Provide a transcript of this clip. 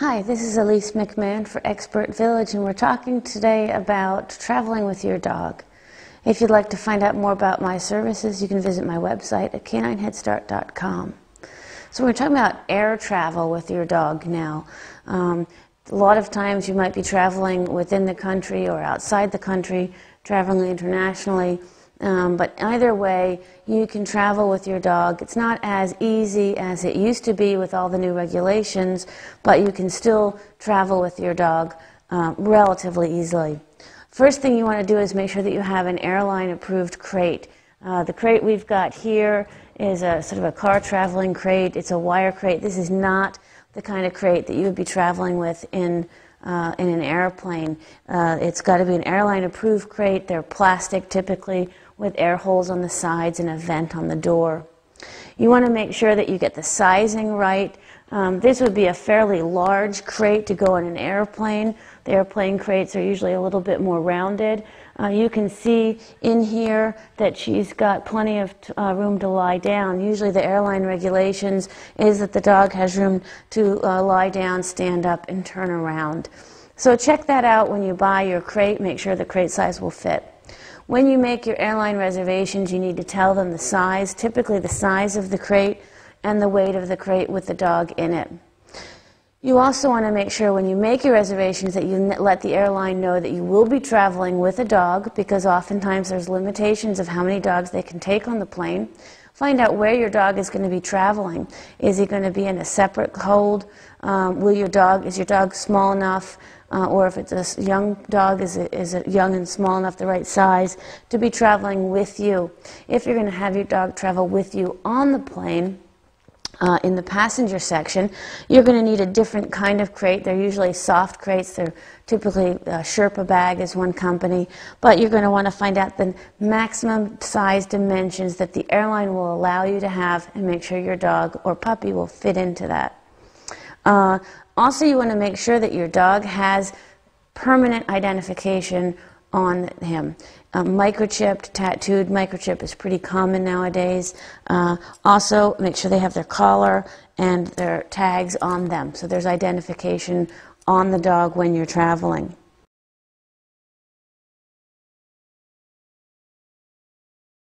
Hi, this is Elise McMahon for Expert Village, and we're talking today about traveling with your dog. If you'd like to find out more about my services, you can visit my website at canineheadstart.com. So we're talking about air travel with your dog now. A lot of times you might be traveling within the country or outside the country, traveling internationally. But either way, you can travel with your dog. It's not as easy as it used to be with all the new regulations, but you can still travel with your dog relatively easily. First thing you want to do is make sure that you have an airline-approved crate. The crate we've got here is a sort of a car traveling crate. It's a wire crate. This is not the kind of crate that you would be traveling with in an airplane. It's got to be an airline-approved crate. They're plastic typically, with air holes on the sides and a vent on the door. You want to make sure that you get the sizing right. This would be a fairly large crate to go in an airplane. The airplane crates are usually a little bit more rounded. You can see in here that she's got plenty of room to lie down. Usually the airline regulations is that the dog has room to lie down, stand up, and turn around. So check that out when you buy your crate. Make sure the crate size will fit. When you make your airline reservations, you need to tell them the size, typically the size of the crate and the weight of the crate with the dog in it. You also want to make sure when you make your reservations that you let the airline know that you will be traveling with a dog, because oftentimes there's limitations of how many dogs they can take on the plane. Find out where your dog is going to be traveling. Is he going to be in a separate hold? Is your dog small enough? Or if it's a young dog, is it young and small enough, the right size, to be traveling with you? If you're going to have your dog travel with you on the plane, in the passenger section, you're going to need a different kind of crate. They're usually soft crates. They're typically Sherpa Bag is one company. But you're going to want to find out the maximum size dimensions that the airline will allow you to have and make sure your dog or puppy will fit into that. Also, you want to make sure that your dog has permanent identification on him. Microchipped, tattooed microchip is pretty common nowadays. Also, make sure they have their collar and their tags on them, so there's identification on the dog when you're traveling.